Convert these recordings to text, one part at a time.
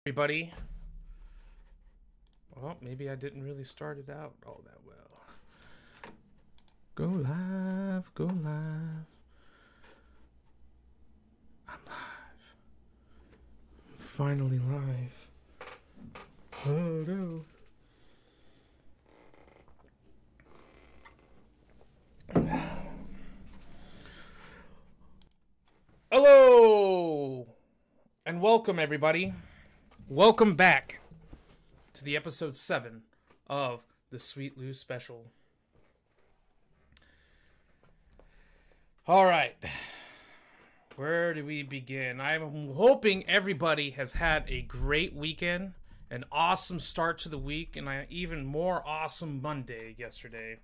Everybody. Well, maybe I didn't really start it out all that well. Go live, go live. I'm live. I'm finally live. Oh no. Hello and welcome everybody. Welcome back to the episode 7 of the Sweet Lew Special. Alright, where do we begin? I'm hoping everybody has had a great weekend, an awesome start to the week, and an even more awesome Monday yesterday.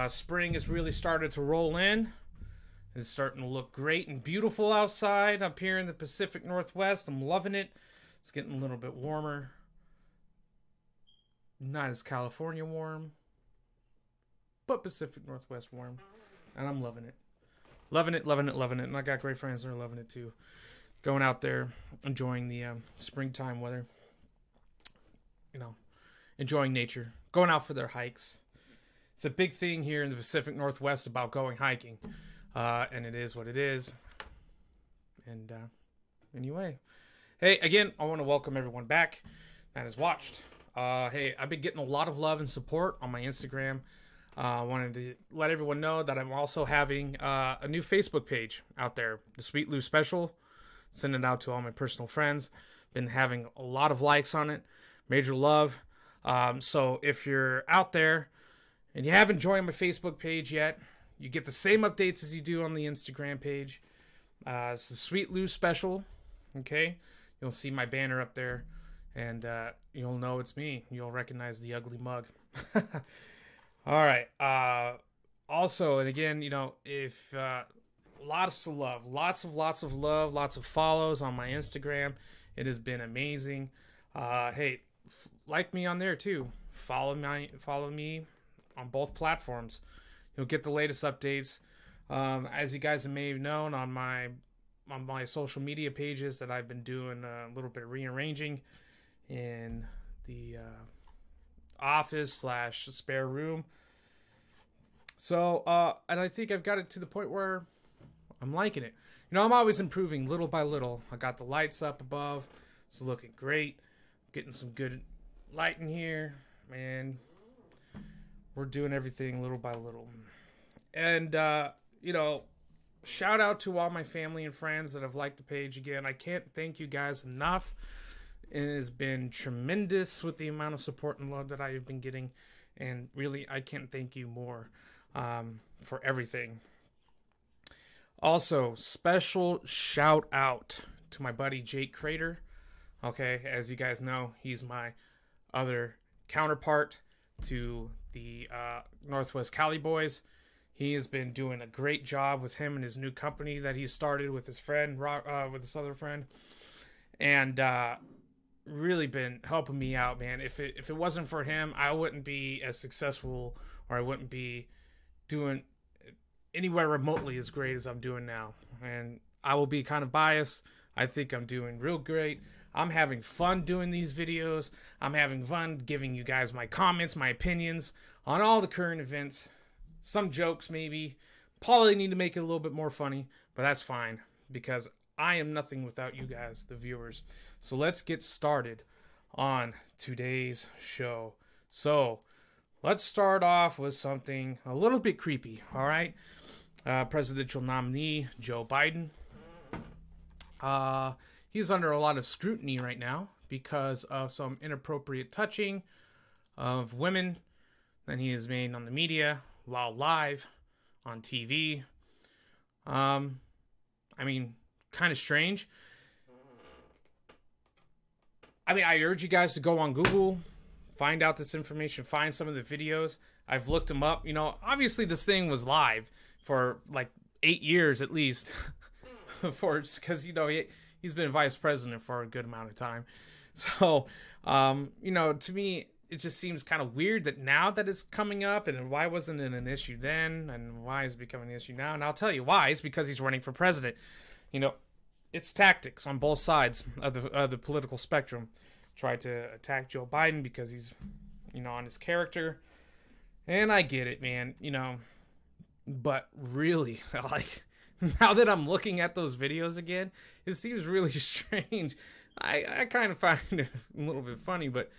Spring has really started to roll in. It's starting to look great and beautiful outside up here in the Pacific Northwest. I'm loving it. It's getting a little bit warmer. Not as California warm, but Pacific Northwest warm. And I'm loving it. Loving it, loving it, loving it. And I got great friends that are loving it too. Going out there, enjoying the springtime weather. You know, enjoying nature. Going out for their hikes. It's a big thing here in the Pacific Northwest about going hiking. And it is what it is. And anyway. Hey, again, I want to welcome everyone back that has watched. Hey, I've been getting a lot of love and support on my Instagram. I wanted to let everyone know that I'm also having a new Facebook page out there, the Sweet Lew Special. Sending it out to all my personal friends. Been having a lot of likes on it. Major love. So if you're out there and you haven't joined my Facebook page yet, you get the same updates as you do on the Instagram page. It's the Sweet Lew Special. Okay? You'll see my banner up there. And you'll know it's me. You'll recognize the ugly mug. Alright. Also, and again, you know, if lots of love. Lots of love. Lots of follows on my Instagram. It has been amazing. Hey, like me on there too. Follow me on both platforms. You'll get the latest updates. As you guys may have known on my social media pages that I've been doing a little bit of rearranging in the office / spare room. So, and I think I've got it to the point where I'm liking it. You know, I'm always improving little by little. I got the lights up above. It's looking great. Getting some good light in here. Man, we're doing everything little by little. And, you know, shout out to all my family and friends that have liked the page again. I can't thank you guys enough. It has been tremendous with the amount of support and love that I have been getting. And really, I can't thank you more for everything. Also, special shout out to my buddy Jake Crater. Okay, as you guys know, he's my other counterpart to the Northwest Cali Boys. He has been doing a great job with him and his new company that he started with his friend, with his other friend, and really been helping me out, man. If it wasn't for him, I wouldn't be as successful, or I wouldn't be doing anywhere remotely as great as I'm doing now. And I will be kind of biased. I think I'm doing real great. I'm having fun doing these videos. I'm having fun giving you guys my comments, my opinions on all the current events. Some jokes, maybe. Probably need to make it a little bit more funny, but that's fine, because I am nothing without you guys, the viewers. So let's get started on today's show. So let's start off with something a little bit creepy, all right? Presidential nominee Joe Biden. He's under a lot of scrutiny right now because of some inappropriate touching of women that he has made on the media while live on TV. I mean, kind of strange. I mean, I urge you guys to go on Google, find out this information, find some of the videos. I've looked them up. You know, obviously this thing was live for like 8 years at least. Because, you know, he's been vice president for a good amount of time. So, you know, to me, it just seems kind of weird that now that it's coming up, and why wasn't it an issue then, and why is it becoming an issue now? And I'll tell you why. It's because he's running for president. You know, it's tactics on both sides of the political spectrum. Try to attack Joe Biden because he's, on his character. And I get it, man, but really, like, now that I'm looking at those videos again, it seems really strange. I kind of find it a little bit funny, but,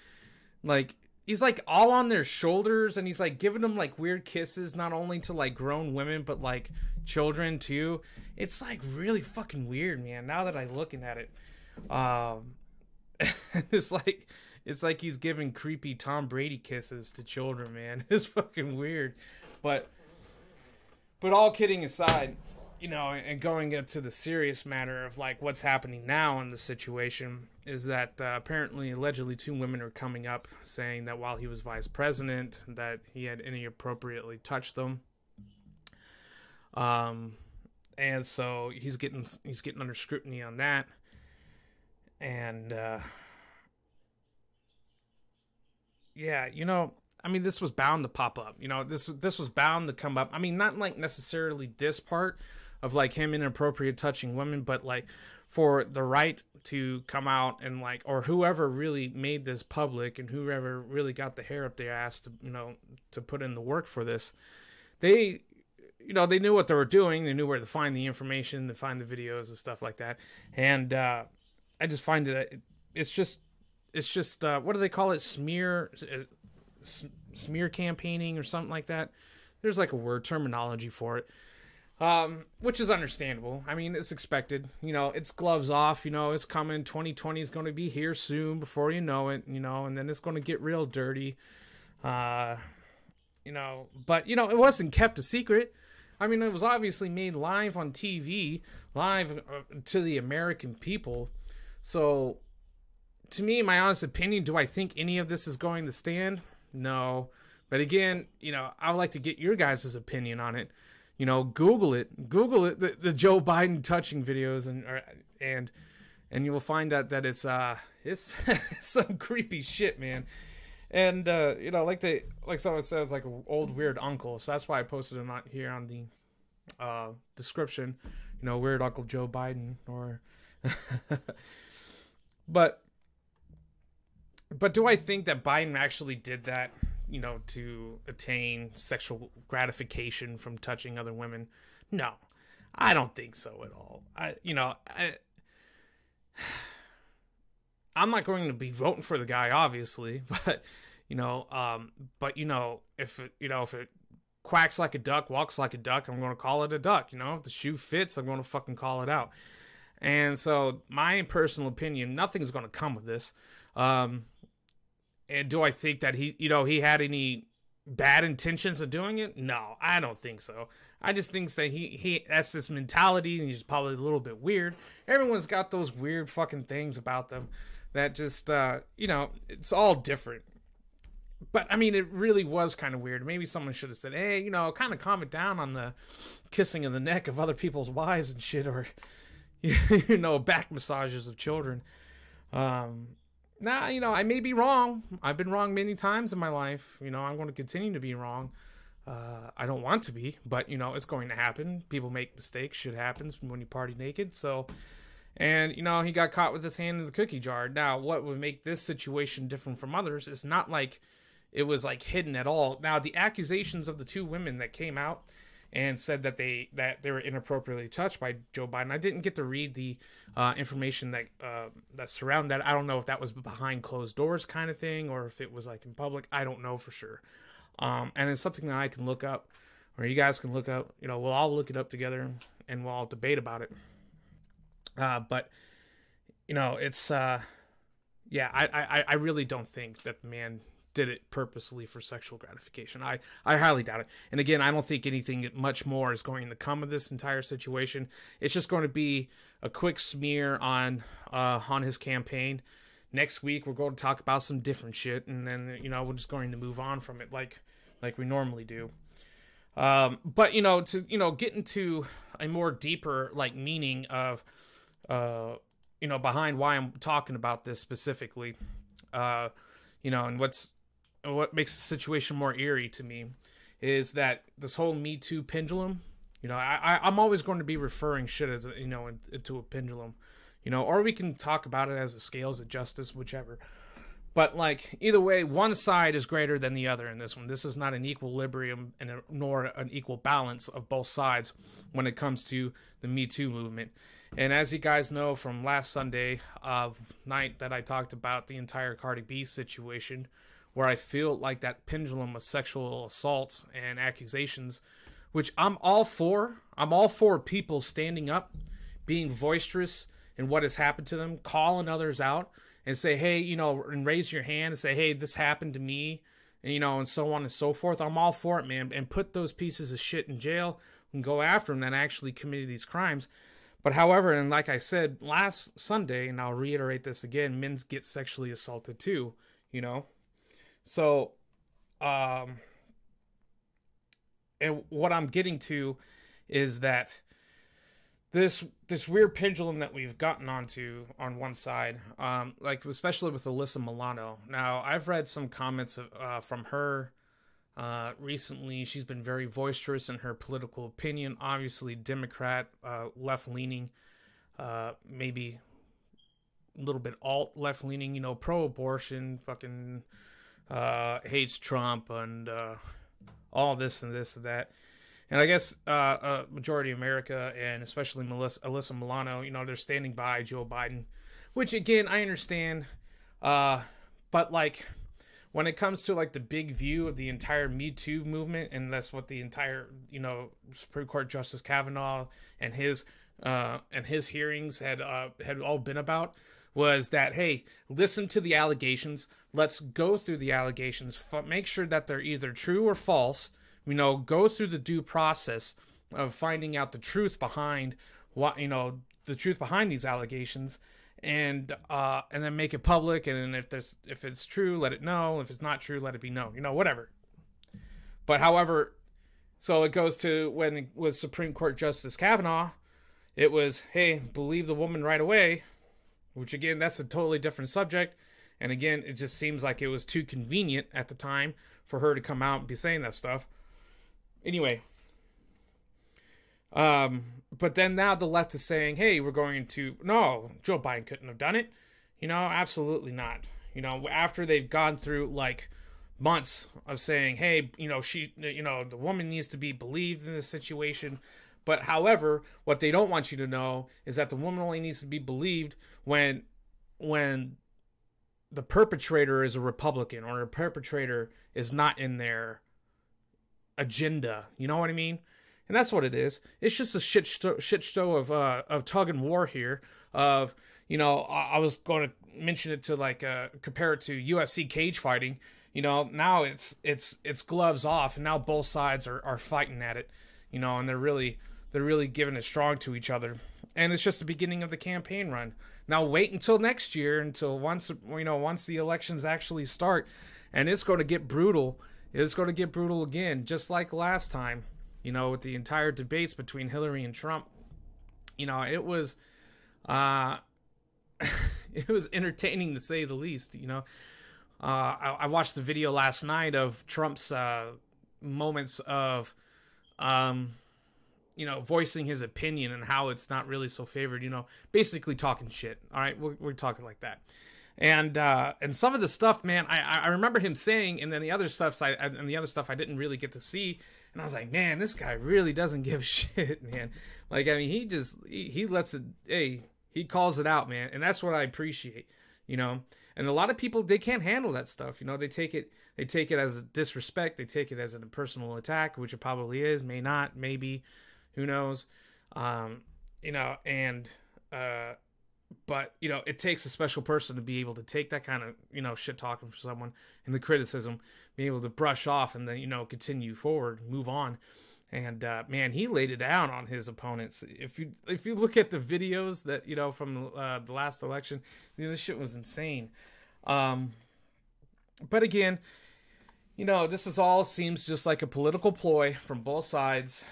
like, he's, like, all on their shoulders, and he's, like, giving them, like, weird kisses, not only to, like, grown women, but, like, children, too. It's, like, really fucking weird, man, now that I'm looking at it. It's like he's giving creepy Tom Brady kisses to children, man. It's fucking weird. But all kidding aside, and going into the serious matter of, like, what's happening now in the situation is that apparently, allegedly, 2 women are coming up saying that while he was vice president, that he had inappropriately touched them. And so he's getting under scrutiny on that. And, yeah, I mean, this was bound to pop up. This was bound to come up. I mean, not like necessarily this part of, like, him inappropriate touching women, but, like, for the right to come out and, like, or whoever really made this public and whoever really got the hair up their ass to, to put in the work for this, they knew what they were doing. They knew where to find the information, to find the videos and stuff like that. And I just find it, it's just what do they call it? Smear campaigning or something like that. There's, like, a word terminology for it. Which is understandable. I mean, it's expected. It's gloves off. It's coming. 2020 is going to be here soon before you know it, and then it's going to get real dirty. But, it wasn't kept a secret. I mean, it was obviously made live on TV, live to the American people. So, to me, my honest opinion, do I think any of this is going to stand? No. But again, I would like to get your guys' opinion on it. Google it, the Joe Biden touching videos, and you will find out that it's some creepy shit, man. And like someone said, it's like an old weird uncle. So that's why I posted him out here on the description. Weird Uncle Joe Biden, or but do I think that Biden actually did that? To attain sexual gratification from touching other women? No, I don't think so at all. I'm not going to be voting for the guy, obviously, but if it quacks like a duck, walks like a duck, I'm going to call it a duck. If the shoe fits, I'm going to fucking call it out. And so, my personal opinion, nothing's going to come of this. And do I think that he had any bad intentions of doing it? No, I don't think so. I just think that he that's this mentality, and he's probably a little bit weird. Everyone's got those weird fucking things about them that just, it's all different. But, I mean, it really was kind of weird. Maybe someone should have said, hey, kind of calm it down on the kissing of the neck of other people's wives and shit, or, back massages of children. Now, I may be wrong. I've been wrong many times in my life. I'm going to continue to be wrong. I don't want to be, but, it's going to happen. People make mistakes. Shit happens when you party naked. So, and, he got caught with his hand in the cookie jar. Now, what would make this situation different from others is not like it was, like, hidden at all. Now, the accusations of the 2 women that came out and said that they were inappropriately touched by Joe Biden. I didn't get to read the information that surrounded that. I don't know if that was behind closed doors kind of thing, or if it was, like, in public. I don't know for sure. And it's something that I can look up, or you guys can look up. We'll all look it up together, and we'll all debate about it. But it's yeah. I really don't think that the man did it purposely for sexual gratification. I highly doubt it. And again, I don't think anything much more is going to come of this entire situation. It's just going to be a quick smear on his campaign. Next week, we're going to talk about some different shit, and then, we're just going to move on from it like we normally do. But, to, get into a more deeper, like, meaning of, behind why I'm talking about this specifically, and what makes the situation more eerie to me is that this whole Me Too pendulum, I'm always going to be referring shit as, into a pendulum. you know, or we can talk about it as a scales of justice, whichever. But, like, either way, one side is greater than the other in this one. This is not an equilibrium nor an equal balance of both sides when it comes to the Me Too movement. And as you guys know from last Sunday night that I talked about the entire Cardi B situation, where I feel like that pendulum of sexual assaults and accusations, which I'm all for. I'm all for people standing up, being boisterous in what has happened to them, calling others out, and say, hey, you know, and raise your hand and say, hey, this happened to me, and, you know, and so on and so forth. I'm all for it, man. And put those pieces of shit in jail and go after them that actually committed these crimes. But however, and like I said last Sunday, and I'll reiterate this again, men get sexually assaulted too, you know? So, and what I'm getting to is that this weird pendulum that we've gotten onto on one side, like especially with Alyssa Milano. Now, I've read some comments from her recently. She's been very boisterous in her political opinion. Obviously, Democrat, left-leaning, maybe a little bit alt-left-leaning, you know, pro-abortion, fucking hates Trump and all this and this and that. And I guess majority of America, and especially Alyssa Milano, you know, they're standing by Joe Biden, which, again, I understand. But, like, when it comes to, like, the big view of the entire Me Too movement, and that's what the entire, you know, Supreme Court Justice Kavanaugh and his hearings had all been about, was that, hey, listen to the allegations. Let's go through the allegations. Make sure that they're either true or false. You know, go through the due process of finding out the truth behind what, you know, the truth behind these allegations, and then make it public. And then if it's true, let it know. If it's not true, let it be known. You know, whatever. But however, so it goes to when it was Supreme Court Justice Kavanaugh, it was, hey, believe the woman right away, which again, that's a totally different subject. And again, it just seems like it was too convenient at the time for her to come out and be saying that stuff. Anyway, but then now the left is saying, hey, no, Joe Biden couldn't have done it. You know, absolutely not. You know, after they've gone through like months of saying, hey, you know, the woman needs to be believed in this situation. But however, what they don't want you to know is that the woman only needs to be believed when the perpetrator is a Republican, or a perpetrator is not in their agenda. You know what I mean? And that's what it is. It's just a shit show of tug and war here. Of, you know, I was going to mention it to like compare it to UFC cage fighting. You know, now it's gloves off, and now both sides are fighting at it. You know, and they're really giving it strong to each other. And it's just the beginning of the campaign run. Now wait until next year, until once the elections actually start, and it's going to get brutal. It's going to get brutal again, just like last time, you know, with the entire debates between Hillary and Trump. You know, it was it was entertaining to say the least. You know, I watched the video last night of Trump's moments of you know, voicing his opinion and how it's not really so favored, you know, basically talking shit. All right, we're talking like that. And some of the stuff, man, I remember him saying, and then the other stuff I didn't really get to see, and I was like, man, this guy really doesn't give a shit, man. Like, I mean, he lets it, hey, he calls it out, man, and that's what I appreciate, you know. And a lot of people, they can't handle that stuff, you know. They take it as a disrespect, they take it as a personal attack, which it probably is, may not, maybe, who knows, you know, and but, you know, it takes a special person to be able to take that kind of, you know, shit talking from someone and the criticism, be able to brush off and then, you know, continue forward, move on. And, man, he laid it down on his opponents. If you look at the videos that, you know, from the last election, you know, this shit was insane. But again, you know, this seems just like a political ploy from both sides.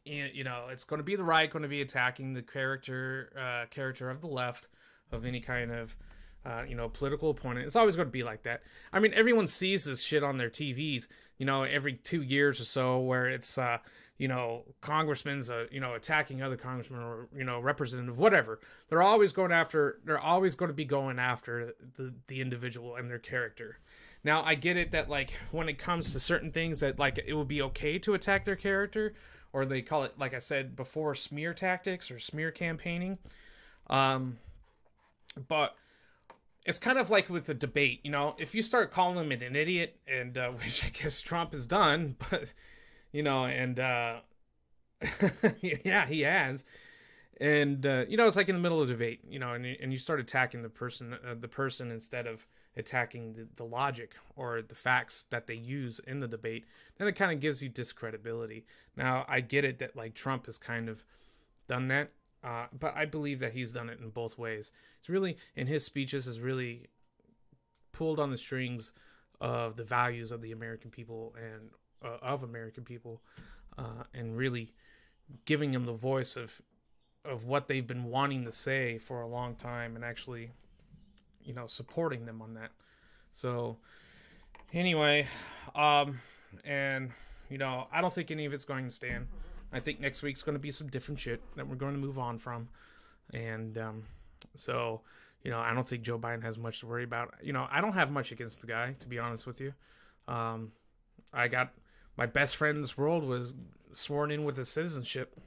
You know, it's going to be the right going to be attacking the character of the left of any kind of political opponent. It's always going to be like that. I mean, everyone sees this shit on their TVs, every 2 years or so, where it's, congressmen's, attacking other congressmen or, representative, whatever. They're always going to be going after the individual and their character. Now, I get it that, like, when it comes to certain things that, like, it would be okay to attack their character, or they call it, like I said before, smear tactics or smear campaigning. But it's kind of like with the debate, if you start calling him an idiot, and which I guess Trump has done, but, yeah, he has. And, it's like in the middle of the debate, and you start attacking the person instead of attacking the logic or the facts that they use in the debate, then it kind of gives you discredibility. Now, I get it that, like, Trump has kind of done that, but I believe that he's done it in both ways. He's really, in his speeches, has really pulled on the strings of the values of the American people and and really giving them the voice of what they've been wanting to say for a long time, and actually, supporting them on that. So, anyway, and, I don't think any of it's going to stand. I think next week's going to be some different shit that we're going to move on from. And, so, I don't think Joe Biden has much to worry about. I don't have much against the guy, to be honest with you. I got my best friend in this world was sworn in with his citizenship,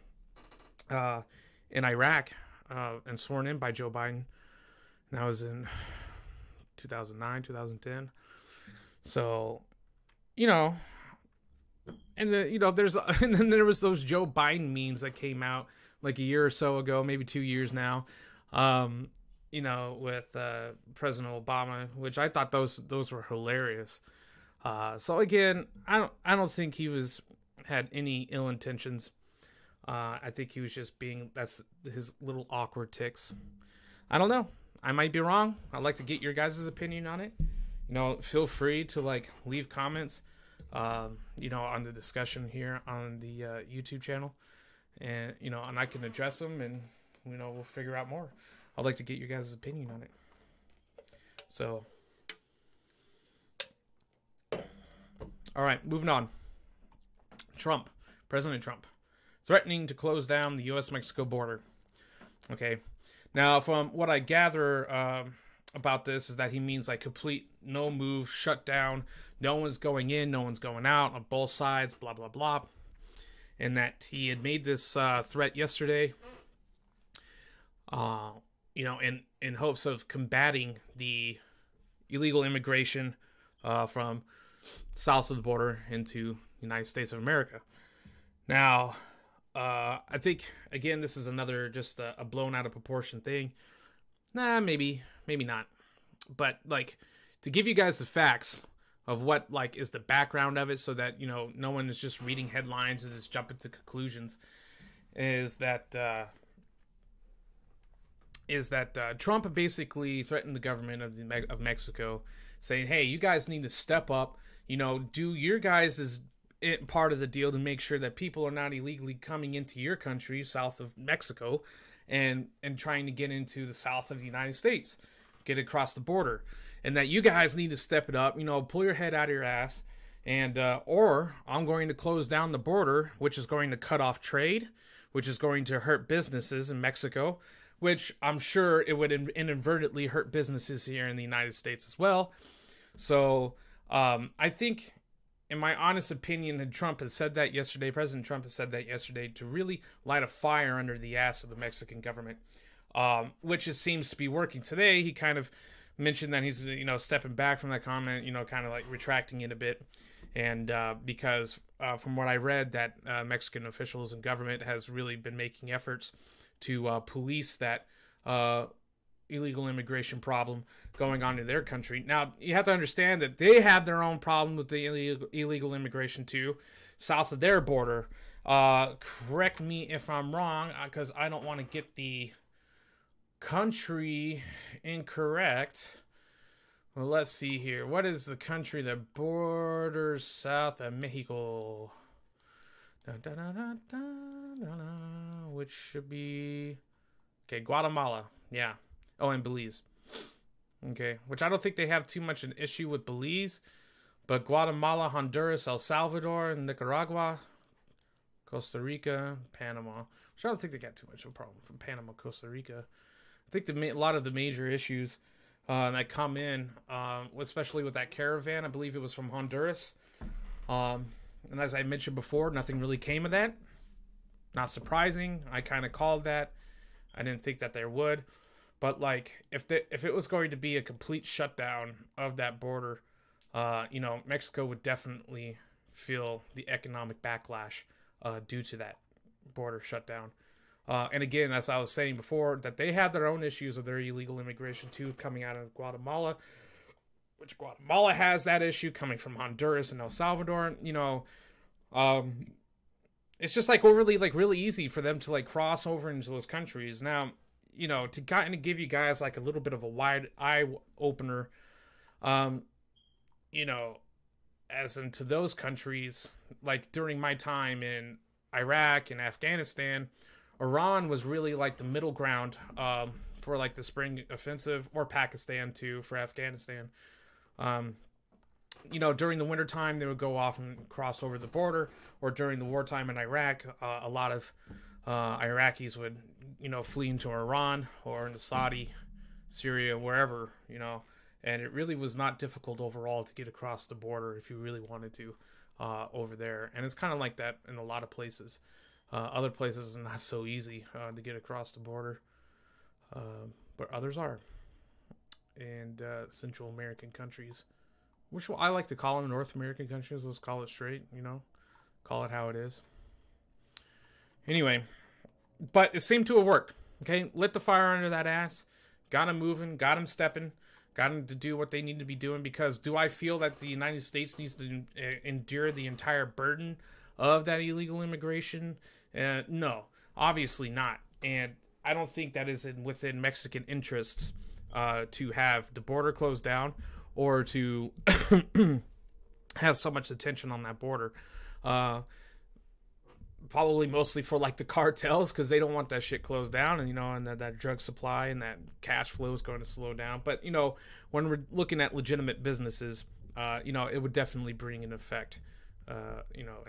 in Iraq, and sworn in by Joe Biden. And that was in 2009, 2010. So, and then there was those Joe Biden memes that came out like a year or so ago, maybe 2 years now, with President Obama, which I thought those were hilarious. So again, I don't think he had any ill intentions. I think he was just that's his little awkward tics. I don't know. I might be wrong. I'd like to get your guys' opinion on it. Feel free to, like, leave comments, on the discussion here on the YouTube channel. And, and I can address them, and, we'll figure out more. I'd like to get your guys' opinion on it. So, all right, moving on. President Trump, threatening to close down the U.S.-Mexico border. Okay. Now, from what I gather about this is that he means, like, complete no move, shut down. No one's going in, no one's going out on both sides, blah, blah, blah. And that he had made this threat yesterday, in hopes of combating the illegal immigration from south of the border into the United States of America. Now, I think, again, this is another just a blown out of proportion thing. Nah, maybe not. But, like, to give you guys the facts of what, like, is the background of it, so that, no one is just reading headlines and just jumping to conclusions, is that Trump basically threatened the government of Mexico, saying, hey, you guys need to step up, do your guys' part of the deal to make sure that people are not illegally coming into your country south of Mexico and trying to get into the south of the United States, get across the border, and that you guys need to step it up, pull your head out of your ass, and or I'm going to close down the border, which is going to cut off trade, which is going to hurt businesses in Mexico, which I'm sure it would inadvertently hurt businesses here in the United States as well. So I think, in my honest opinion, President Trump has said that yesterday to really light a fire under the ass of the Mexican government, which it seems to be working today. He kind of mentioned that he's, stepping back from that comment, kind of like retracting it a bit. And because from what I read, that Mexican officials and government has really been making efforts to police that illegal immigration problem going on in their country. Now, you have to understand that they have their own problem with the illegal immigration too, south of their border. Correct me if I'm wrong, because I don't want to get the country incorrect. Well, let's see here. What is the country that borders south of Mexico? Which should be... Okay, Guatemala. Yeah. Oh, and Belize. Okay, which I don't think they have too much an issue with Belize, but Guatemala, Honduras, El Salvador, Nicaragua, Costa Rica, Panama, which I don't think they got too much of a problem from Panama, Costa Rica. I think a lot of the major issues that come in, especially with that caravan, I believe it was from Honduras. And as I mentioned before, nothing really came of that. Not surprising. I kind of called that. I didn't think that there would. But like, if it was going to be a complete shutdown of that border, Mexico would definitely feel the economic backlash due to that border shutdown. And again, as I was saying before, that they had their own issues with their illegal immigration too, coming out of Guatemala, which Guatemala has that issue coming from Honduras and El Salvador. It's just like overly like really easy for them to like cross over into those countries. Now, to kind of give you guys like a little bit of a wide eye opener, as into those countries, like during my time in Iraq and Afghanistan, Iran was really like the middle ground for like the spring offensive, or Pakistan too for Afghanistan. During the wintertime, they would go off and cross over the border, or during the wartime in Iraq, a lot of Iraqis would, flee into Iran or into Saudi, Syria, wherever, and it really was not difficult overall to get across the border if you really wanted to over there. And it's kind of like that in a lot of places. Other places are not so easy to get across the border, but others are. And Central American countries, which I like to call them North American countries. Let's call it straight, call it how it is. Anyway, but it seemed to have worked. Okay, lit the fire under that ass, got them moving, got them stepping, got them to do what they need to be doing. Because do I feel that the United States needs to endure the entire burden of that illegal immigration? No, obviously not. And I don't think that is within Mexican interests to have the border closed down, or to have so much attention on that border. Probably mostly for like the cartels, because they don't want that shit closed down, and that drug supply and that cash flow is going to slow down. But when we're looking at legitimate businesses, it would definitely bring an effect, a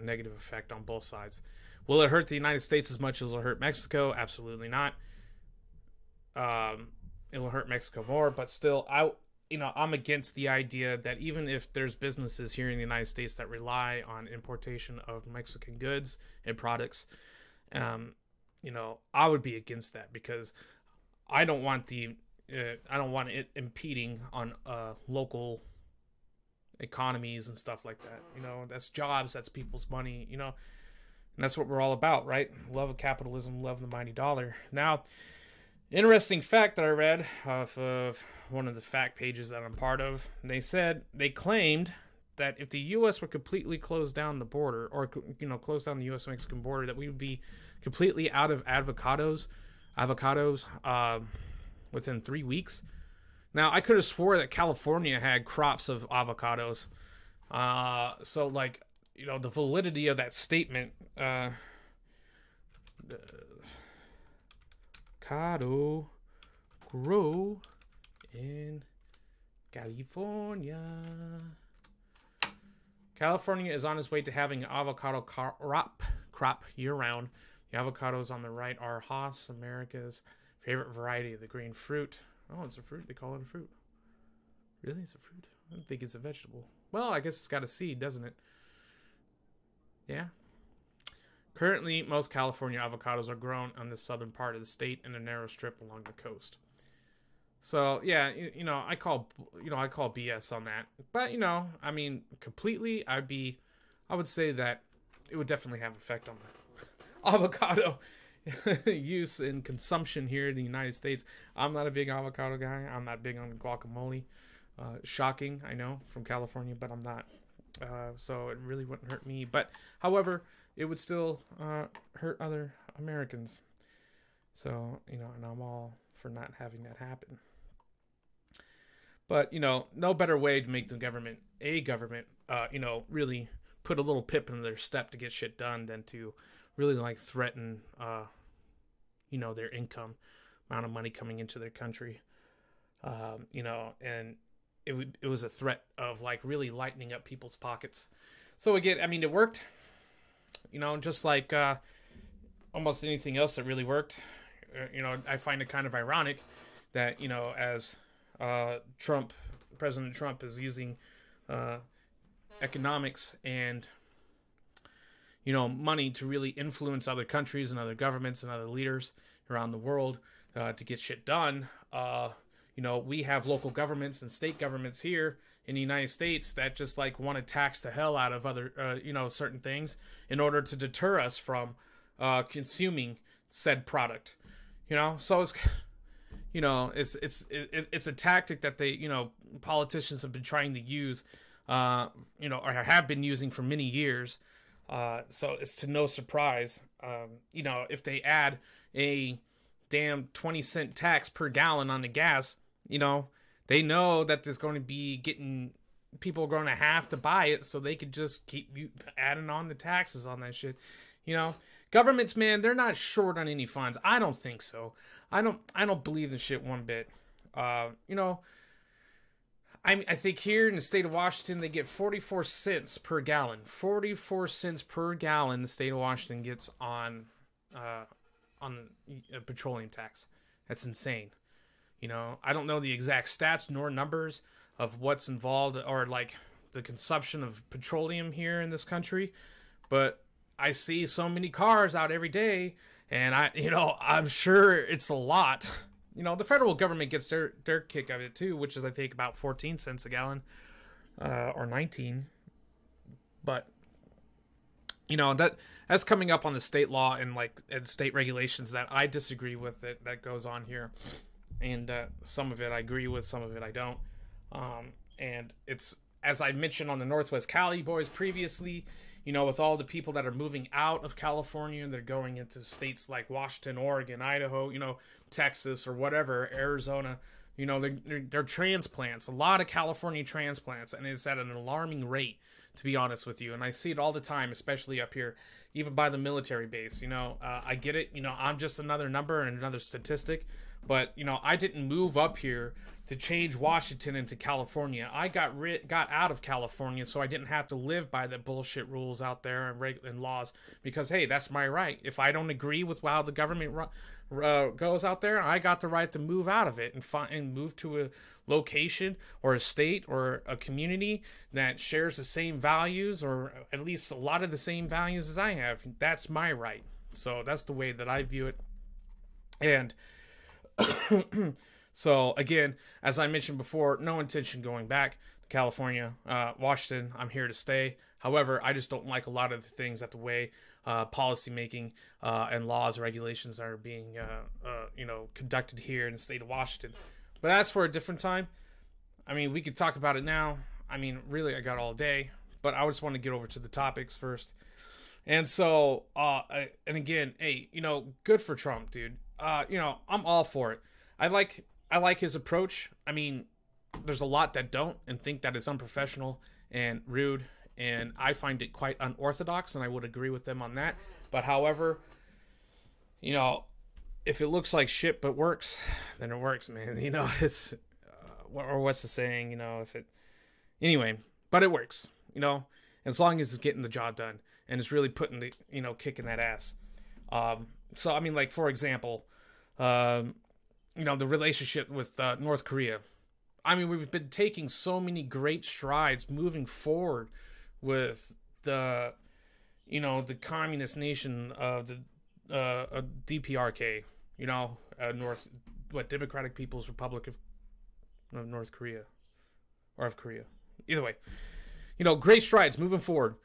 negative effect on both sides. Will it hurt the United States as much as it'll hurt Mexico? Absolutely not. It will hurt Mexico more, but still, I'm against the idea that even if there's businesses here in the United States that rely on importation of Mexican goods and products, I would be against that, because I don't want it impeding on local economies and stuff like that. That's jobs, that's people's money, and that's what we're all about, right? Love of capitalism, love of the mighty dollar. Now, interesting fact that I read off of one of the fact pages that I'm part of, they claimed that if the U.S. were completely closed down the border, or close down the U.S.-Mexican border, that we would be completely out of avocados within 3 weeks. Now, I could have swore that California had crops of avocados. So, like, the validity of that statement, avocado grow in California. California is on its way to having an avocado crop year-round. The avocados on the right are Haas, America's favorite variety of the green fruit. Oh, it's a fruit. They call it a fruit. Really? It's a fruit? I don't think it's a vegetable. Well, I guess it's got a seed, doesn't it? Yeah. Currently, most California avocados are grown on the southern part of the state in a narrow strip along the coast. So, yeah, I call BS on that. But, completely, I would say that it would definitely have effect on the avocado use and consumption here in the United States. I'm not a big avocado guy. I'm not big on guacamole. Shocking, I know, from California, but I'm not. So it really wouldn't hurt me. But, however, it would still hurt other Americans. So, and I'm all for not having that happen. But, no better way to make the government, really put a little pip in their step to get shit done than to really, like, threaten, their income, amount of money coming into their country. you know, and it was a threat of like really lightening up people's pockets. So again, I mean, it worked, you know, just like almost anything else that really worked. You know, I find it kind of ironic that, you know, as President Trump is using economics and, you know, money to really influence other countries and other governments and other leaders around the world to get shit done. You know, we have local governments and state governments here in the United States that just like want to tax the hell out of other, you know, certain things in order to deter us from consuming said product. You know, so it's, you know, it's a tactic that they, you know, politicians have been trying to use, you know, or have been using for many years. So it's to no surprise, you know, if they add a damn 20-cent tax per gallon on the gas, you know, they know that there's going to be people are going to have to buy it, so they could just keep adding on the taxes on that shit. You know, governments, man, they're not short on any funds. I don't think so. I don't believe this shit one bit. You know, I think here in the state of Washington, they get 44 cents per gallon. 44 cents per gallon the state of Washington gets on petroleum tax. That's insane. You know, I don't know the exact stats nor numbers of what's involved or like the consumption of petroleum here in this country, but I see so many cars out every day, and I'm sure it's a lot. You know, the federal government gets their kick out of it too, which is I think about 14 cents a gallon, or 19. But you know, that's coming up on the state law and state regulations that I disagree with that goes on here. And some of it I agree with, some of it I don't. And it's, as I mentioned on the Northwest Cali Boys previously, you know, with all the people that are moving out of California and they're going into states like Washington, Oregon, Idaho, you know, Texas or whatever, Arizona, you know, they're transplants, a lot of California transplants, and it's at an alarming rate, to be honest with you. And I see it all the time, especially up here, even by the military base. You know, I get it. You know, I'm just another number and another statistic. But, you know, I didn't move up here to change Washington into California. I got out of California so I didn't have to live by the bullshit rules out there and laws. Because, hey, that's my right. If I don't agree with how the government goes out there, I got the right to move out of it and move to a location or a state or a community that shares the same values, or at least a lot of the same values as I have. That's my right. So that's the way that I view it. And so again, as I mentioned before, no intention going back to California, Washington. I'm here to stay. However, I just don't like a lot of the things that the way policy making and laws, regulations are being you know, conducted here in the state of Washington. But that's for a different time. I mean, we could talk about it now. I mean, really, I got all day, but I just want to get over to the topics first. And so, and again, hey, you know, good for Trump, dude. You know, I'm all for it. I like his approach. I mean, there's a lot that don't and think that it's unprofessional and rude, and I find it quite unorthodox, and I would agree with them on that. But however, you know, if it looks like shit but works, then it works, man. You know, it's or what's the saying? You know, anyway, but it works. You know, as long as it's getting the job done and it's really putting the, you know, kicking that ass. So I mean, like for example, you know, the relationship with North Korea. I mean, we've been taking so many great strides moving forward with the, you know, the communist nation of the DPRK, you know, Democratic People's Republic of North Korea, or of Korea. Either way, you know, great strides moving forward.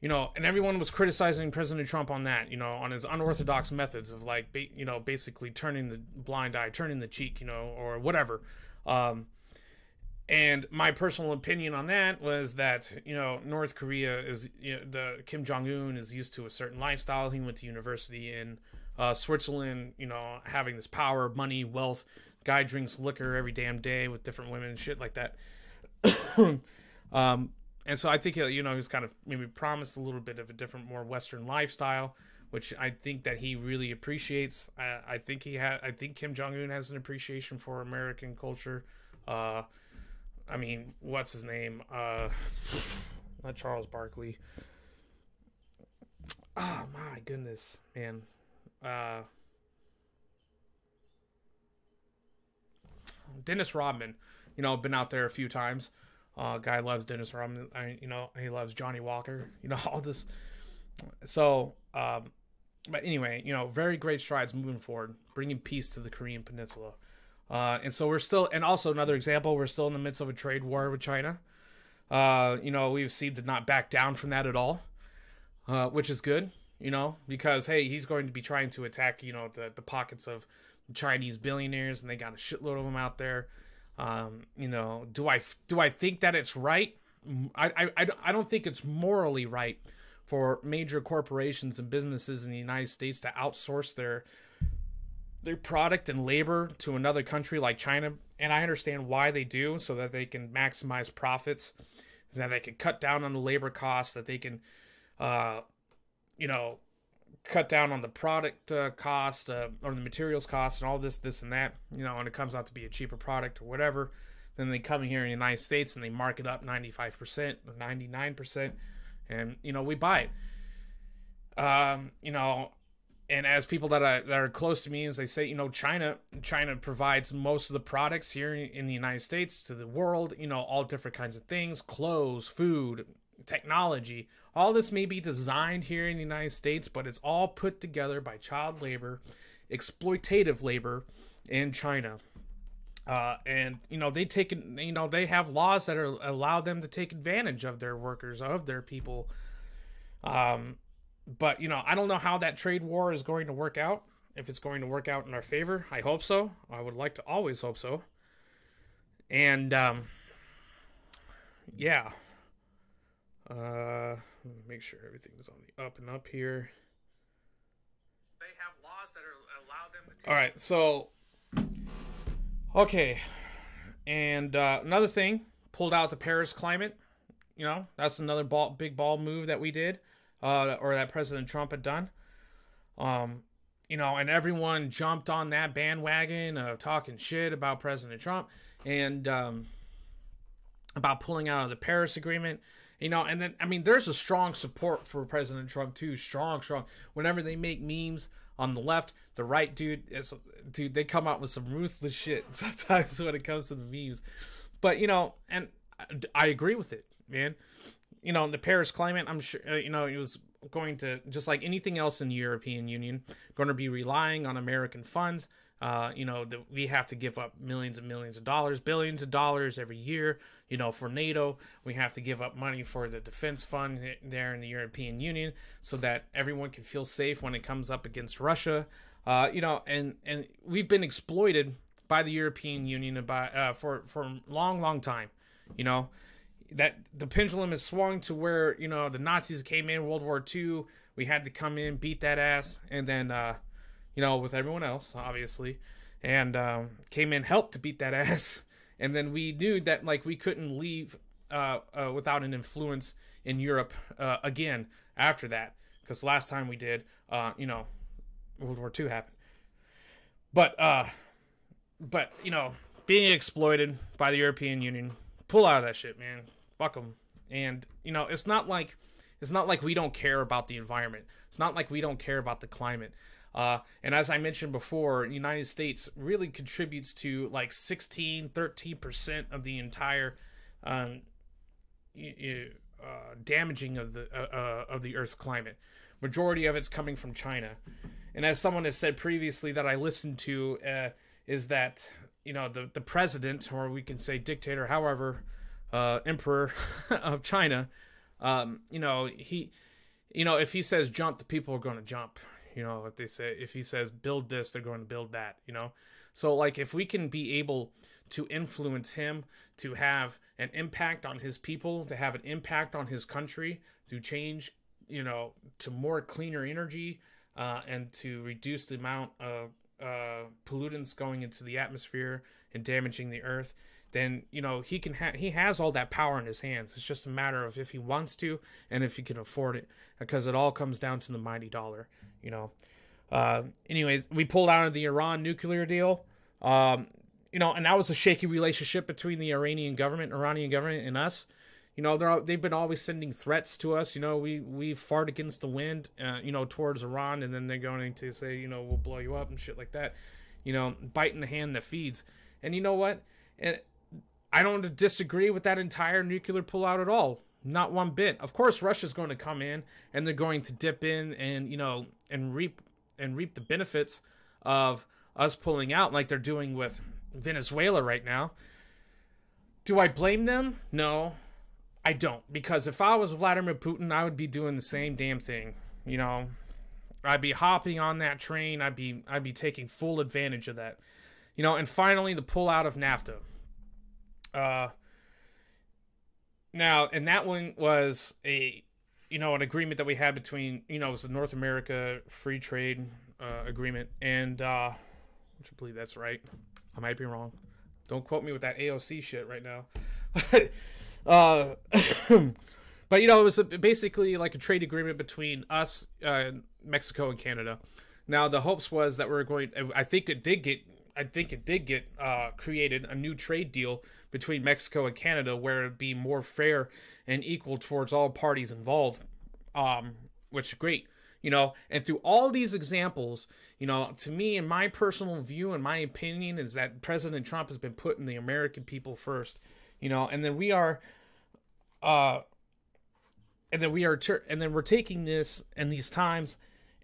You know, and everyone was criticizing President Trump on that, you know, on his unorthodox methods of like, you know, basically turning the blind eye, turning the cheek, you know, or whatever. And my personal opinion on that was that, you know, North Korea is, you know, the Kim Jong-un is used to a certain lifestyle. He went to university in Switzerland, you know, having this power, money, wealth. Guy drinks liquor every damn day with different women and shit like that. And so I think, you know, he's kind of maybe promised a little bit of a different, more Western lifestyle, which I think that he really appreciates. I think Kim Jong-un has an appreciation for American culture, I mean, what's his name? Not Charles Barkley. Oh my goodness, man. Dennis Rodman, been out there a few times. Guy loves Dennis Rodman. He loves Johnny Walker. All this. So, but anyway, very great strides moving forward, bringing peace to the Korean Peninsula. And so we're still, and also another example, we're still in the midst of a trade war with China. We've seemed to not back down from that at all, which is good, because, hey, he's going to be trying to attack, the pockets of Chinese billionaires, and they got a shitload of them out there. Do I think that it's right? I don't think it's morally right for major corporations and businesses in the United States to outsource their product and labor to another country like China. And I understand why they do, so that they can maximize profits, that they can cut down on the labor costs, that they can, cut down on the product cost or the materials cost and all this and that, and it comes out to be a cheaper product or whatever. Then they come here in the United States and they mark it up 95% or 99%, and we buy it. And as people that are close to me, as they say, China provides most of the products here in the United States to the world, all different kinds of things, clothes, food, technology. All this may be designed here in the United States, but it's all put together by child labor, exploitative labor in China. And they have laws that allow them to take advantage of their workers, of their people. But I don't know how that trade war is going to work out. If it's going to work out in our favor, I hope so. I would like to always hope so. And yeah. Let me make sure everything's on the up and up here. They have laws that allow them to take. All right, so okay, and another thing, pulled out the Paris climate. That's another big ball move that we did, or that President Trump had done. And everyone jumped on that bandwagon of talking shit about President Trump and about pulling out of the Paris Agreement. And then, there's a strong support for President Trump too. Strong. Whenever they make memes on the left, the right, dude, they come out with some ruthless shit sometimes when it comes to the memes. But, and I agree with it, man. The Paris climate, I'm sure, it was going to, just like anything else in the European Union, going to be relying on American funds. That we have to give up millions and millions of dollars, billions of dollars every year, for NATO. We have to give up money for the defense fund there in the European Union so that everyone can feel safe when it comes up against Russia. And we've been exploited by the European Union for a long time, that the pendulum has swung to where, the Nazis came in World War II. We had to come in, beat that ass, and then, with everyone else, obviously, and came in, helped to beat that ass. And then we knew that, we couldn't leave without an influence in Europe again after that. Because last time we did, World War II happened. But being exploited by the European Union, pull out of that shit, man. Fuck them. And, it's not like we don't care about the environment. It's not like we don't care about the climate. And as I mentioned before, the United States really contributes to 13% of the entire damaging of the Earth's climate. Majority of it's coming from China. And as someone has said previously that I listened to, is that the president, or we can say dictator, however, emperor of China, if he says jump, the people are going to jump. If he says build this, they're going to build that, So if we can be able to influence him, to have an impact on his people, to have an impact on his country, to change, to more cleaner energy, and to reduce the amount of pollutants going into the atmosphere and damaging the earth, then, he has all that power in his hands. It's just a matter of if he wants to and if he can afford it, because it all comes down to the mighty dollar, Anyways, we pulled out of the Iran nuclear deal. you know, and that was a shaky relationship between the Iranian government and us. You know, they've been always sending threats to us. You know, we fart against the wind, you know, towards Iran, and then they're going to say, you know, we'll blow you up and shit like that. You know, biting the hand that feeds. And you know what? And I don't disagree with that entire nuclear pullout at all. Not one bit. Of course, Russia's going to come in, and they're going to dip in and, you know, and reap the benefits of us pulling out like they're doing with Venezuela right now. Do I blame them? No. I don't, because if I was Vladimir Putin, I would be doing the same damn thing. You know, I'd be hopping on that train. I'd be taking full advantage of that. You know, and finally the pullout of NAFTA. Now, and that one was an agreement that we had between, you know, it was the North America Free Trade Agreement, and which I believe that's right. I might be wrong. Don't quote me with that AOC shit right now. But you know, it was basically like a trade agreement between us, Mexico, and Canada. Now the hopes was that I think it did get created a new trade deal between Mexico and Canada where it'd be more fair and equal towards all parties involved, which is great. You know, and through all these examples, you know, to me, in my personal view and my opinion, is that President Trump has been putting the American people first. You know, and then we're taking this and these times,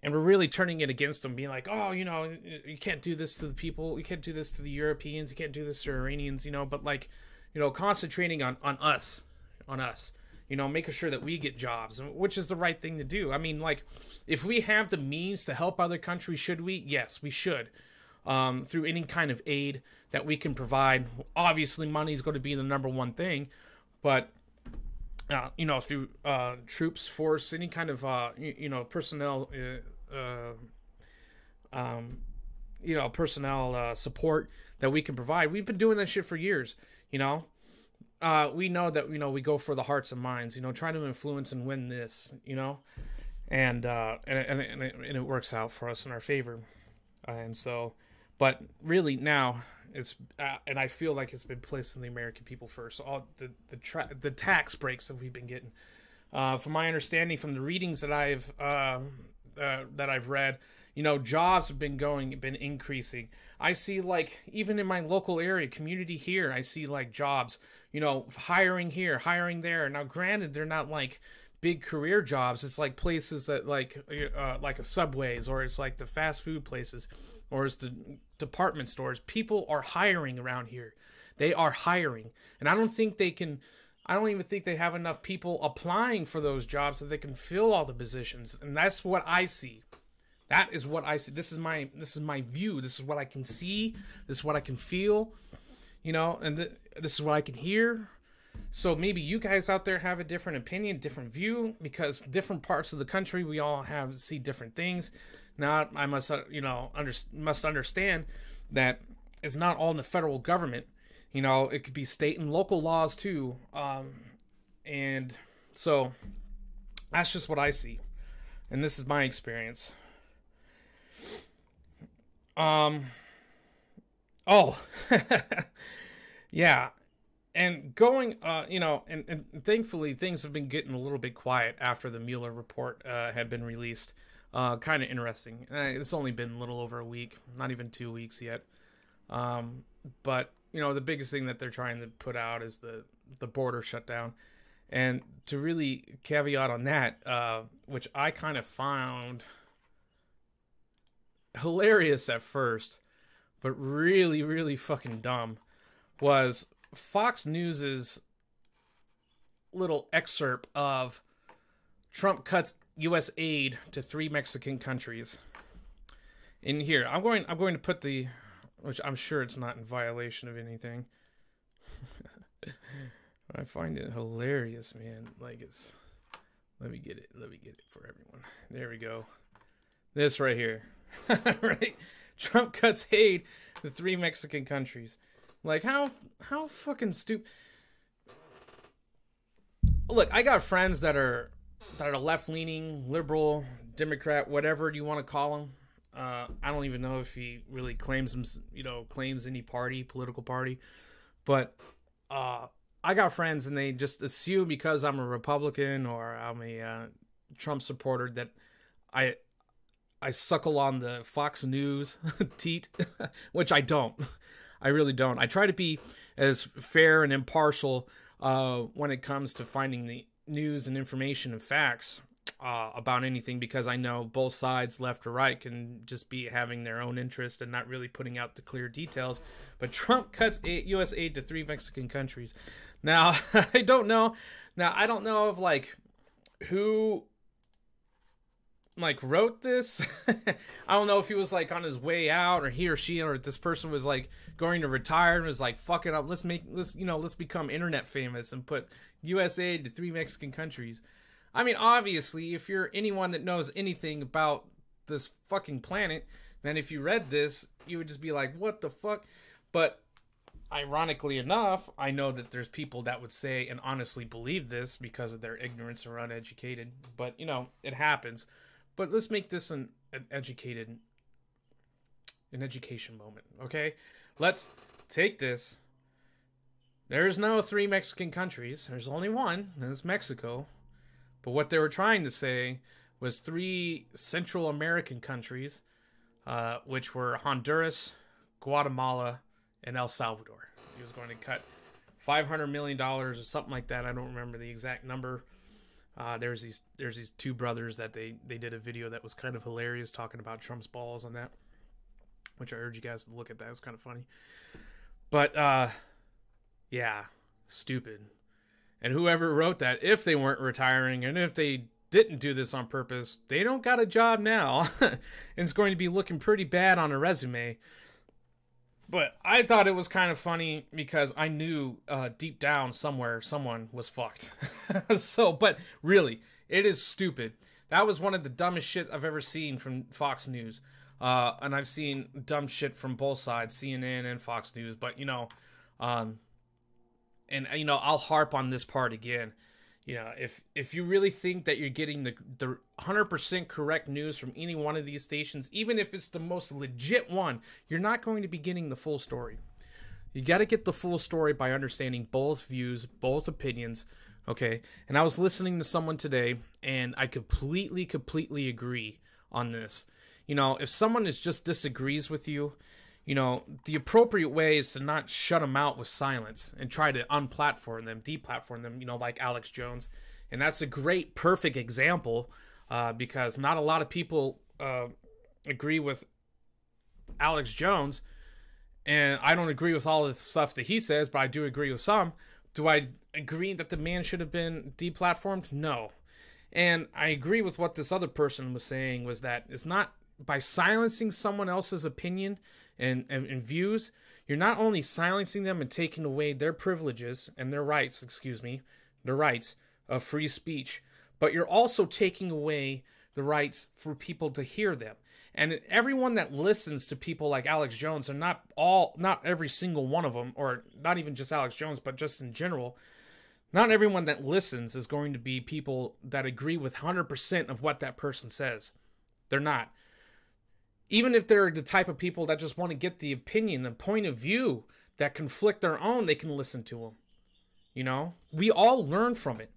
and we're really turning it against them, being like, oh, you know, you can't do this to the people, you can't do this to the Europeans, you can't do this to Iranians, you know, but like, you know, concentrating on us, you know, making sure that we get jobs, which is the right thing to do. I mean, like, if we have the means to help other countries, should we? Yes, we should. Through any kind of aid that we can provide. Obviously, money is going to be the number one thing, but you know, through troops, force, any kind of personnel, personnel support that we can provide. We've been doing that shit for years. You know, we know that, you know, we go for the hearts and minds. You know, trying to influence and win this. You know, and it works out for us in our favor, and so. But really now it's and I feel like it's been placing the American people first. All the tax breaks that we've been getting, from my understanding, from the readings that I've read, you know, jobs have been increasing. I see, like, even in my local area, community here, I see like jobs, you know, hiring here, hiring there. Now, granted, they're not like big career jobs. It's like places that like a Subways, or it's like the fast food places, or it's the department stores. People are hiring around here. They are hiring. And I don't even think they have enough people applying for those jobs that they can fill all the positions. And that's what I see. That is what I see. This is my view. This is what I can see. This is what I can feel. You know, and this is what I can hear. So maybe you guys out there have a different opinion, different view, because different parts of the country, we all see different things. Now, I must understand that it's not all in the federal government. You know, it could be state and local laws too. And so that's just what I see. And this is my experience. Yeah. And going, and thankfully things have been getting a little bit quiet after the Mueller report had been released. Kind of interesting. It's only been a little over a week, not even 2 weeks yet. But, you know, the biggest thing that they're trying to put out is the border shutdown. And to really caveat on that, which I kind of found hilarious at first, but really, really fucking dumb, was Fox News's little excerpt of Trump cuts U.S. aid to 3 Mexican countries. In here, I'm going to put which I'm sure it's not in violation of anything. I find it hilarious, man. Like, let me get it for everyone. There we go. This right here. Right? Trump cuts aid to 3 Mexican countries. Like, how fucking stupid. Look, I got friends that are left-leaning, liberal, Democrat, whatever you want to call them. I don't even know if he really claims any political party, but I got friends and they just assume because I'm a Republican or I'm a Trump supporter that I suckle on the Fox News teat, which I don't. I really don't. I try to be as fair and impartial when it comes to finding the news and information and facts about anything, because I know both sides, left or right, can just be having their own interest and not really putting out the clear details. But Trump cuts U.S. aid to 3 Mexican countries. Now, I don't know. Now, I don't know of who wrote this. I don't know if he was on his way out, or he or she or this person was going to retire and was fuck it up, let's become internet famous and put US aid to 3 Mexican countries. I mean, obviously, if you're anyone that knows anything about this fucking planet, then if you read this, you would just be like, what the fuck? But ironically enough, I know that there's people that would say and honestly believe this because of their ignorance or uneducated, but it happens. But let's make this an education moment, okay? Let's take this. There's no 3 Mexican countries. There's only one, and it's Mexico. But what they were trying to say was 3 Central American countries, which were Honduras, Guatemala, and El Salvador. He was going to cut $500 million or something like that. I don't remember the exact number. There's these 2 brothers that they did a video that was kind of hilarious talking about Trump's balls on that, which I urge you guys to look at that. It was kind of funny. But, yeah, stupid. And whoever wrote that, if they weren't retiring and if they didn't do this on purpose, they don't got a job now. And it's going to be looking pretty bad on a resume. But I thought it was kind of funny because I knew deep down somewhere someone was fucked. But really, it is stupid. That was one of the dumbest shit I've ever seen from Fox News. And I've seen dumb shit from both sides, CNN and Fox News. But, I'll harp on this part again. If you really think that you're getting the 100% correct news from any one of these stations, even if it's the most legit one, you're not going to be getting the full story. You got to get the full story by understanding both views, both opinions, okay? And I was listening to someone today, and I completely agree on this. If someone just disagrees with you, the appropriate way is to not shut them out with silence and try to unplatform them, deplatform them, like Alex Jones. And that's a great, perfect example because not a lot of people agree with Alex Jones. And I don't agree with all the stuff that he says, but I do agree with some. Do I agree that the man should have been deplatformed? No. And I agree with what this other person was saying, was that it's not by silencing someone else's opinion and views, you're not only silencing them and taking away their privileges and their rights, their rights of free speech, but you're also taking away the rights for people to hear them. And everyone that listens to people like Alex Jones, and not every single one of them, or not even just Alex Jones, but just in general, not everyone that listens is going to be people that agree with 100% of what that person says. They're not. Even if they're the type of people that just want to get the opinion, the point of view that conflict their own, they can listen to them. We all learn from it.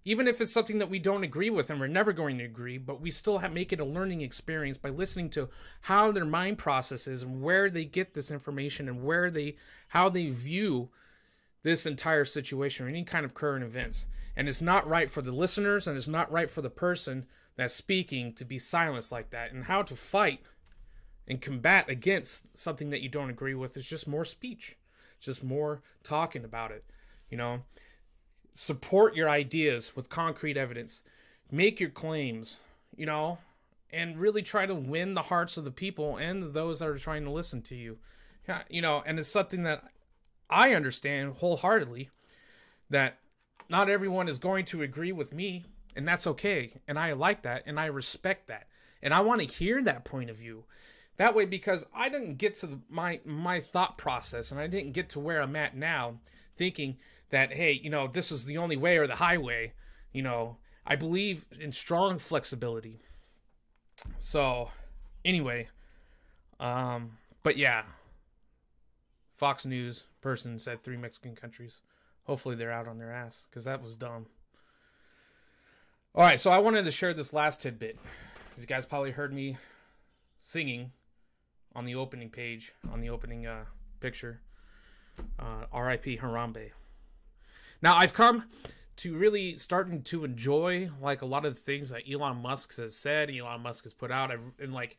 Even if it's something that we don't agree with, and we're never going to agree, but we still make it a learning experience by listening to how their mind processes and where they get this information and how they view this entire situation or any kind of current events. And it's not right for the listeners, and it's not right for the person that's speaking to be silenced like that. And how to fight and combat against something that you don't agree with is just more speech. Just more talking about it. Support your ideas with concrete evidence. Make your claims, and really try to win the hearts of the people and those that are trying to listen to you. And it's something that I understand wholeheartedly, that not everyone is going to agree with me, and that's okay. And I like that, and I respect that. And I want to hear that point of view. That way, because I didn't get to my thought process, and I didn't get to where I'm at now, thinking that, hey, this is the only way or the highway. I believe in strong flexibility. So, anyway, But yeah, Fox News person said 3 Mexican countries. Hopefully they're out on their ass, because that was dumb. All right, so I wanted to share this last tidbit, because you guys probably heard me singing on the opening page, on the opening picture. R.I.P. Harambe. Now, I've come to really starting to enjoy, like, a lot of the things that Elon Musk has said, Elon Musk has put out, and like,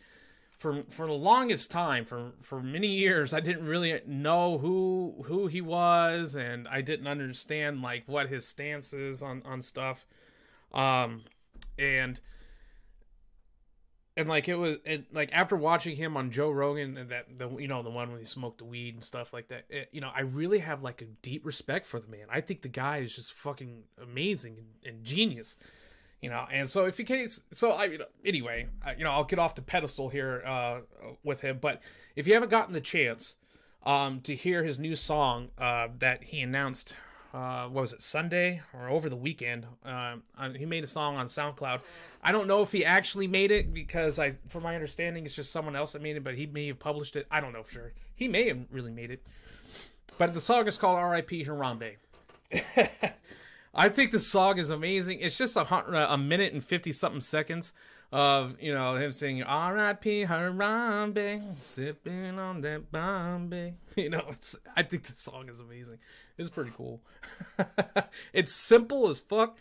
for the longest time, for many years, I didn't really know who he was, and I didn't understand, like, what his stance is on stuff. And like, it was, like, after watching him on Joe Rogan, and the one when he smoked the weed and stuff like that, I really have, like, a deep respect for the man. I think the guy is just fucking amazing and genius. And so anyway, I'll get off the pedestal here with him. But if you haven't gotten the chance to hear his new song that he announced, what was it, Sunday or over the weekend? He made a song on SoundCloud. I don't know if he actually made it, because from my understanding, it's just someone else that made it, but he may have published it. I don't know for sure. He may have really made it. But the song is called R.I.P. Harambe. I think the song is amazing. It's just a minute and 50-something seconds of, him singing R.I.P. Harambe, sipping on that Bombay. I think the song is amazing. It's pretty cool. It's simple as fuck,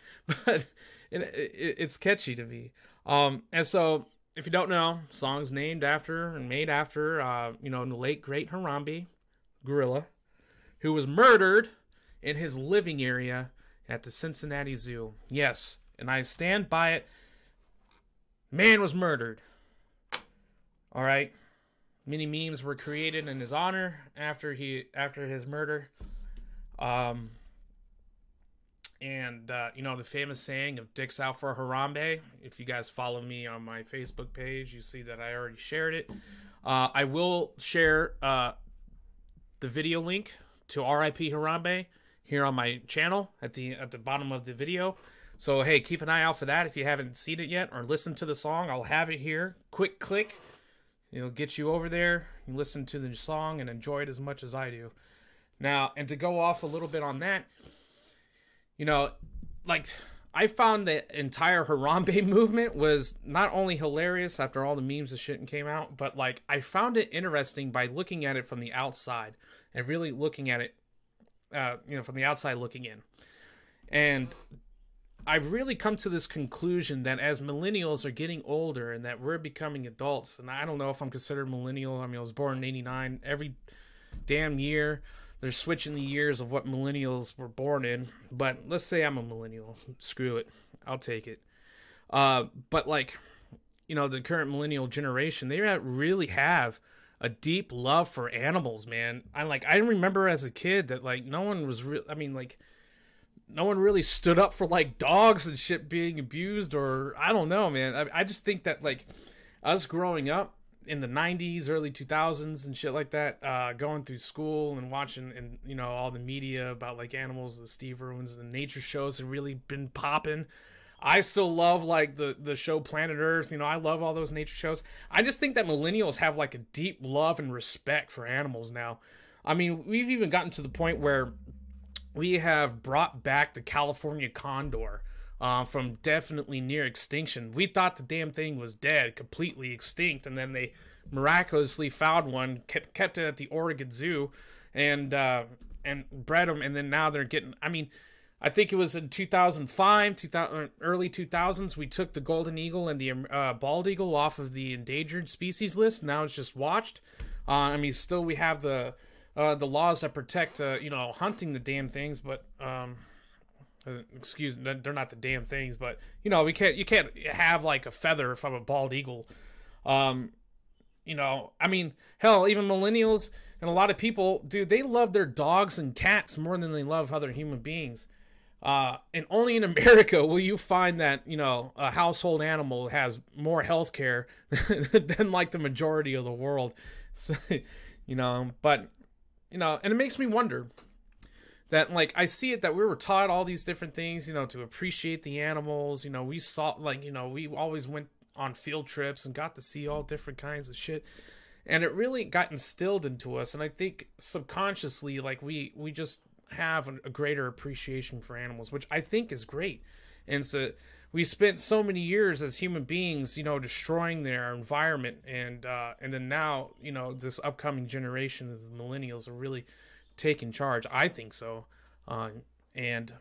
but it's catchy to me. And so, if you don't know, song's named after and made after, the late great Harambe gorilla, who was murdered in his living area at the Cincinnati Zoo. Yes, and I stand by it. Man was murdered. All right. Many memes were created in his honor after his murder. The famous saying of "Dicks out for Harambe." If you guys follow me on my Facebook page, you see that I already shared it. I will share the video link to R.I.P. Harambe here on my channel at the bottom of the video. So hey, keep an eye out for that if you haven't seen it yet or listened to the song. I'll have it here. Quick click. It'll get you over there. You listen to the song and enjoy it as much as I do. Now, and to go off a little bit on that, I found the entire Harambe movement was not only hilarious after all the memes and shit came out, but like I found it interesting by looking at it from the outside and really looking at it from the outside looking in. And I've really come to this conclusion that as millennials are getting older and that we're becoming adults, and I don't know if I'm considered millennial. I mean, I was born in 89. Every damn year, they're switching the years of what millennials were born in. But let's say I'm a millennial. Screw it. I'll take it. But like, the current millennial generation, they really have a deep love for animals, man. I remember as a kid that like no one was no one really stood up for like dogs and shit being abused, or I don't know, man. I just think that like us growing up in the 90s, early 2000s and shit like that, going through school and watching and all the media about like animals, the Steve Irwins, the nature shows have really been popping. I still love like the show Planet Earth. I love all those nature shows. I just think that millennials have like a deep love and respect for animals now. I mean, we've even gotten to the point where we have brought back the California condor from definitely near extinction. We thought the damn thing was dead, completely extinct, and then they miraculously found one, kept it at the Oregon Zoo, and bred them, and then now they're getting. I mean, I think it was in 2005, early 2000s, we took the golden eagle and the bald eagle off of the endangered species list. Now it's just watched. I mean, still we have the laws that protect, hunting the damn things, but excuse me, they're not the damn things, but you can't have like a feather from a bald eagle. I mean, hell, even millennials and a lot of people, dude, they love their dogs and cats more than they love other human beings. And only in America will you find that, a household animal has more health care than like the majority of the world. So, but, and it makes me wonder that, like, I see it that we were taught all these different things, to appreciate the animals. We saw, like, we always went on field trips and got to see all different kinds of shit. And it really got instilled into us, and I think subconsciously, like, we just have a greater appreciation for animals, which I think is great. And so we spent so many years as human beings, destroying their environment, and then now, this upcoming generation of the millennials are really taking charge. I think so, and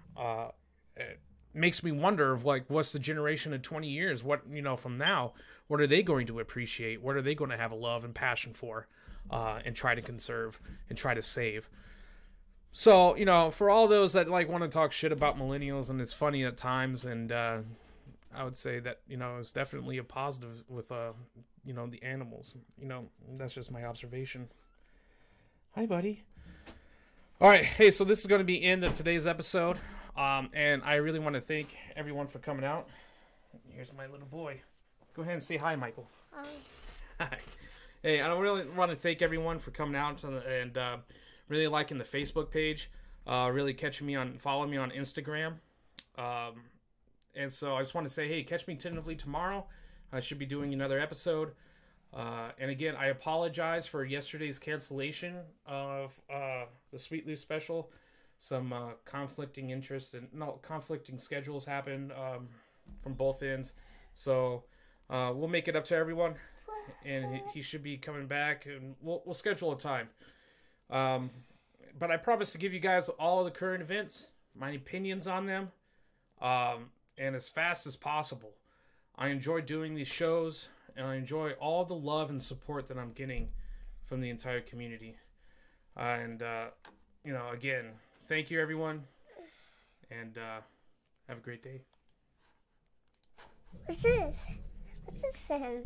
it makes me wonder of, like, what's the generation in 20 years? What, from now, what are they going to appreciate? What are they going to have a love and passion for, and try to conserve and try to save? So, for all those that, like, want to talk shit about millennials, and it's funny at times, and I would say that, it's definitely a positive with, the animals. That's just my observation. Hi, buddy. All right. Hey, so this is going to be the end of today's episode. And I really want to thank everyone for coming out. Here's my little boy. Go ahead and say hi, Michael. Hi. Hi. Hey, I really want to thank everyone for coming out and really liking the Facebook page, really following me on Instagram. And so I just want to say, hey, catch me tentatively tomorrow. I should be doing another episode. And again, I apologize for yesterday's cancellation of the Sweet Lew Special. Some conflicting schedules happened from both ends. So we'll make it up to everyone, and he should be coming back, and we'll schedule a time. But I promise to give you guys all the current events, my opinions on them, and as fast as possible. I enjoy doing these shows, and I enjoy all the love and support that I'm getting from the entire community. Again, thank you, everyone, and have a great day. What's this? What's this then?